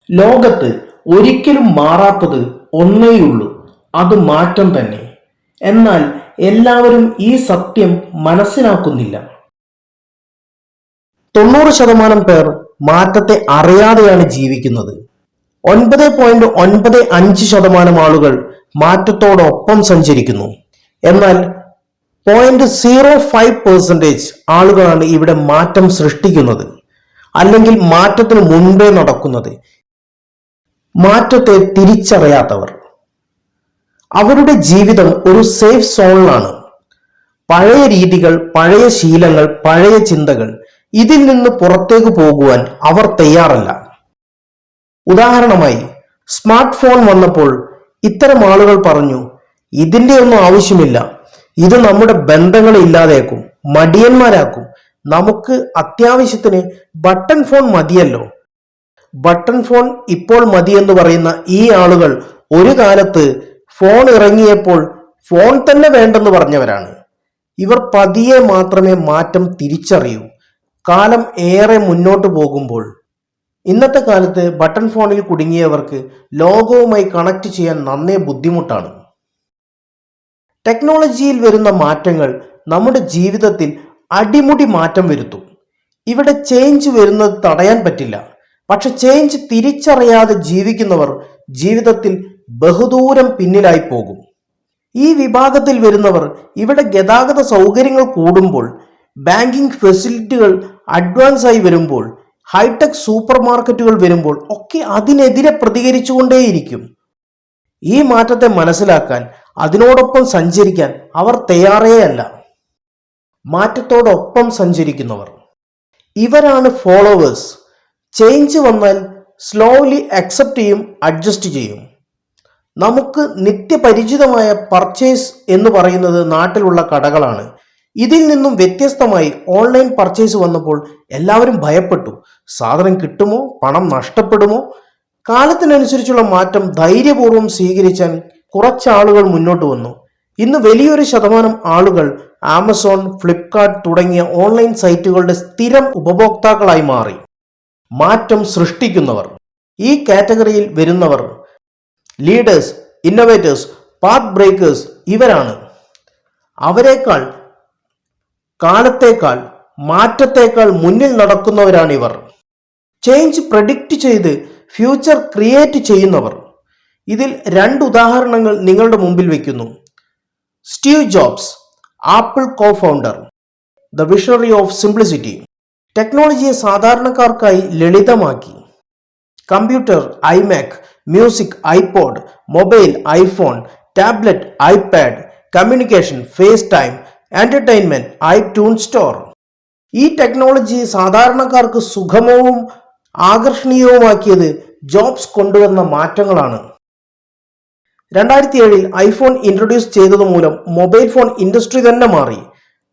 ലോകത്ത് ഒരിക്കലും മാറാത്തത് ഒന്നേയുള്ളൂ, അത് മാറ്റം തന്നെ. എന്നാൽ എല്ലാവരും ഈ സത്യം മനസ്സിലാക്കുന്നില്ല. 90% പേർ മാറ്റത്തെ അറിയാതെയാണ് ജീവിക്കുന്നത്. 9.95% ആളുകൾ മാറ്റത്തോടൊപ്പം സഞ്ചരിക്കുന്നു. എന്നാൽ 0.05% ആളുകളാണ് ഇവിടെ മാറ്റം സൃഷ്ടിക്കുന്നത്, അല്ലെങ്കിൽ മാറ്റത്തിന് മുൻപേ നടക്കുന്നത്. മാറ്റത്തെ തിരിച്ചറിയാത്തവർ. അവരുടെ ജീവിതം ഒരു സേഫ് സോണിലാണ്. പഴയ രീതികൾ, പഴയ ശീലങ്ങൾ, പഴയ ചിന്തകൾ, ഇതിൽ നിന്ന് പുറത്തേക്ക് പോകുവാൻ അവർ തയ്യാറല്ല. ഉദാഹരണമായി, സ്മാർട്ട് ഫോൺ വന്നപ്പോൾ ഇത്തരം ആളുകൾ പറഞ്ഞു, ഇതിന്റെ ഒന്നും ആവശ്യമില്ല, ഇത് നമ്മുടെ ബന്ധങ്ങളെ ഇല്ലാതാക്കും, മടിയന്മാരാക്കും, നമുക്ക് അത്യാവശ്യത്തിന് ബട്ടൺ ഫോൺ മതിയല്ലോ. ബട്ടൺ ഫോൺ ഇപ്പോൾ മതിയെന്ന് പറയുന്ന ഈ ആളുകൾ ഒരു കാലത്ത് ഫോൺ ഇറങ്ങിയപ്പോൾ ഫോൺ തന്നെ വേണ്ടെന്ന് പറഞ്ഞവരാണ്. ഇവർ പതിയെ മാത്രമേ മാറ്റം തിരിച്ചറിയൂ. കാലം ഏറെ മുന്നോട്ട് പോകുമ്പോൾ ഇന്നത്തെ കാലത്ത് ബട്ടൺ ഫോണിൽ കുടുങ്ങിയവർക്ക് ലോകവുമായി കണക്ട് ചെയ്യാൻ നന്നേ ബുദ്ധിമുട്ടാണ്. ടെക്നോളജിയിൽ വരുന്ന മാറ്റങ്ങൾ നമ്മുടെ ജീവിതത്തിൽ അടിമുടി മാറ്റം വരുത്തും. ഇവിടെ ചേഞ്ച് വരുന്നത് തടയാൻ പറ്റില്ല. പക്ഷെ ചേഞ്ച് തിരിച്ചറിയാതെ ജീവിക്കുന്നവർ ജീവിതത്തിൽ ബഹുദൂരം പിന്നിലായി പോകും. ഈ വിഭാഗത്തിൽ വരുന്നവർ ഇവിടെ ഗതാഗത സൗകര്യങ്ങൾ കൂടുമ്പോൾ, ബാങ്കിംഗ് ഫെസിലിറ്റികൾ അഡ്വാൻസ് ആയി വരുമ്പോൾ, ഹൈടെക് സൂപ്പർ മാർക്കറ്റുകൾ വരുമ്പോൾ ഒക്കെ അതിനെതിരെ പ്രതികരിച്ചുകൊണ്ടേയിരിക്കും. ഈ മാറ്റത്തെ മനസ്സിലാക്കാൻ, അതിനോടൊപ്പം സഞ്ചരിക്കാൻ അവർ തയ്യാറേയല്ല. മാറ്റത്തോടൊപ്പം സഞ്ചരിക്കുന്നവർ, ഇവരാണ് ഫോളോവേഴ്സ്. ചേഞ്ച് വന്നാൽ സ്ലോലി അക്സെപ്റ്റ് ചെയ്യും, അഡ്ജസ്റ്റ് ചെയ്യും. നമുക്ക് നിത്യപരിചിതമായ പർച്ചേസ് എന്ന് പറയുന്നത് നാട്ടിലുള്ള കടകളാണ്. ഇതിൽ നിന്നും വ്യത്യസ്തമായി ഓൺലൈൻ പർച്ചേസ് വന്നപ്പോൾ എല്ലാവരും ഭയപ്പെട്ടു. സാധനം കിട്ടുമോ, പണം നഷ്ടപ്പെടുമോ? കാലത്തിനനുസരിച്ചുള്ള മാറ്റം ധൈര്യപൂർവ്വം സ്വീകരിക്കാൻ കുറച്ചാളുകൾ മുന്നോട്ട് വന്നു. ഇന്ന് വലിയൊരു ശതമാനം ആളുകൾ ആമസോൺ, ഫ്ലിപ്കാർട്ട് തുടങ്ങിയ ഓൺലൈൻ സൈറ്റുകളുടെ സ്ഥിരം ഉപഭോക്താക്കളായി മാറി. മാറ്റം സൃഷ്ടിക്കുന്നവർ. ഈ കാറ്റഗറിയിൽ വരുന്നവർ ലീഡേഴ്സ്, ഇന്നോവേറ്റേഴ്സ്, പാത്ത് ബ്രേക്കേഴ്സ് ഇവരാണ്. അവരെക്കാൾ, കാലത്തേക്കാൾ, മാറ്റത്തേക്കാൾ മുന്നിൽ നടക്കുന്നവരാണിവർ. ചേഞ്ച് പ്രഡിക്റ്റ് ചെയ്ത് ഫ്യൂച്ചർ ക്രിയേറ്റ് ചെയ്യുന്നവർ. ഇതിൽ 2 ഉദാഹരണങ്ങൾ നിങ്ങളുടെ മുമ്പിൽ വയ്ക്കുന്നു. Steve Jobs, Apple co founder, the visionary of simplicity. ടെക്നോളജിയെ സാധാരണക്കാർക്കായി ലളിതമാക്കി. Computer, iMac, music, iPod, mobile, iPhone, tablet, iPad, communication, FaceTime, entertainment, iTune store. ഈ ടെക്നോളജി സാധാരണക്കാർക്ക് സുഗമവും ആകർഷണീയവുമാക്കിയത് ജോബ്സ് കൊണ്ടുവന്ന മാറ്റങ്ങളാണ്. 2007 ഐഫോൺ ഇൻട്രൊഡ്യൂസ് ചെയ്തതുമൂലം മൊബൈൽ ഫോൺ ഇൻഡസ്ട്രി തന്നെ മാറി.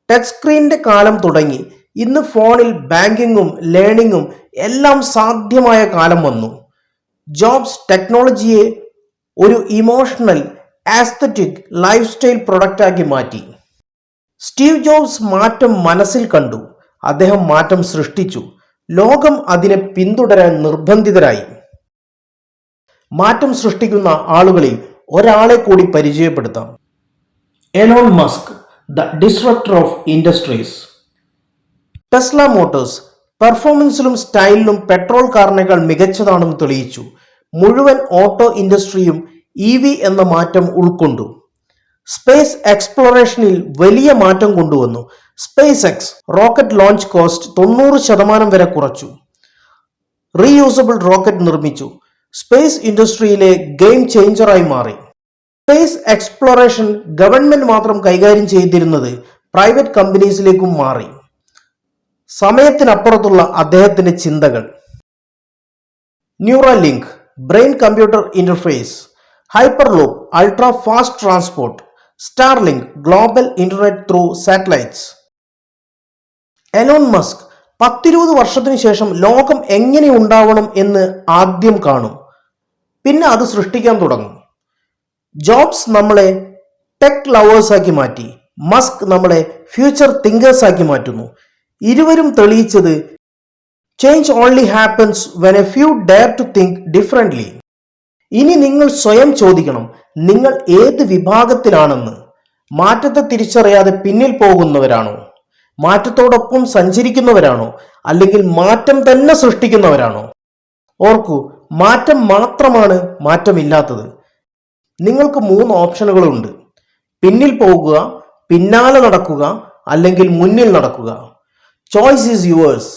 ടച്ച് സ്ക്രീനിന്റെ കാലം തുടങ്ങി. ഇന്ന് ഫോണിൽ ബാങ്കിങ്ങും ലേണിങ്ങും എല്ലാം സാധ്യമായ കാലം വന്നു. ജോബ്സ് ടെക്നോളജിയെ ഒരു ഇമോഷണൽ, ആസ്തറ്റിക് ലൈഫ് സ്റ്റൈൽ പ്രൊഡക്റ്റാക്കി മാറ്റി. സ്റ്റീവ് ജോബ്സ് മാറ്റം മനസ്സിൽ കണ്ടു. അദ്ദേഹം മാറ്റം സൃഷ്ടിച്ചു. ലോകം അതിനെ പിന്തുടരാൻ നിർബന്ധിതരായി. മാറ്റം സൃഷ്ടിക്കുന്ന ആളുകളിൽ ഒരാളെ കൂടി പരിചയപ്പെടുത്താം. Elon Musk, the disruptor of industries. Tesla Motors പെർഫോമൻസിലും സ്റ്റൈലിലും പെട്രോൾ കാറിനേക്കാൾ മികച്ചതാണെന്ന് തെളിയിച്ചു. മുഴുവൻ ഓട്ടോ ഇൻഡസ്ട്രിയും EV എന്ന മാറ്റം ഉൾക്കൊണ്ടു. സ്പേസ് എക്സ്പ്ലോറേഷനിൽ വലിയ മാറ്റം കൊണ്ടുവന്നു. Space X rocket launch cost 90% വരെ കുറച്ചു. റീയൂസബിൾ റോക്കറ്റ് നിർമ്മിച്ചു. സ്പേസ് ഇൻഡസ്ട്രിയിലെ ഗെയിം ചേഞ്ചറായി മാറി. സ്പേസ് എക്സ്പ്ലോറേഷൻ ഗവൺമെന്റ് മാത്രം കൈകാര്യം ചെയ്തിരുന്നത് പ്രൈവറ്റ് കമ്പനീസിലേക്കും മാറി. സമയത്തിനപ്പുറത്തുള്ള അദ്ദേഹത്തിന്റെ ചിന്തകൾ. Neuralink brain computer interface, Hyperloop ultra fast transport, Starlink global internet through satellites. Elon Musk 10-20 വർഷത്തിന് ശേഷം ലോകം എങ്ങനെ ഉണ്ടാവണം എന്ന് ആദ്യം കാണും, പിന്നെ അത് സൃഷ്ടിക്കാൻ തുടങ്ങും. ജോബ്സ് നമ്മളെ ടെക് ലവേഴ്സ് ആക്കി മാറ്റി. മസ്ക് നമ്മളെ ഫ്യൂച്ചർ തിങ്കേഴ്സ് ആക്കി മാറ്റുന്നു. ഇരുവരും തെളിയിച്ചത് change only happens when a few dare to think differently. ഇനി നിങ്ങൾ സ്വയം ചോദിക്കണം, നിങ്ങൾ ഏത് വിഭാഗത്തിലാണെന്ന്. മാറ്റത്തെ തിരിച്ചറിയാതെ പിന്നിൽ പോകുന്നവരാണോ, മാറ്റത്തോടൊപ്പം സഞ്ചരിക്കുന്നവരാണോ, അല്ലെങ്കിൽ മാറ്റം തന്നെ സൃഷ്ടിക്കുന്നവരാണോ? ഓർക്കൂ, മാറ്റം മാത്രമാണ് മാറ്റമില്ലാത്തത്. നിങ്ങൾക്ക് 3 ഓപ്ഷനുകളുണ്ട്: പിന്നിൽ പോകുക, പിന്നാലെ നടക്കുക, അല്ലെങ്കിൽ മുന്നിൽ നടക്കുക. Choice is yours.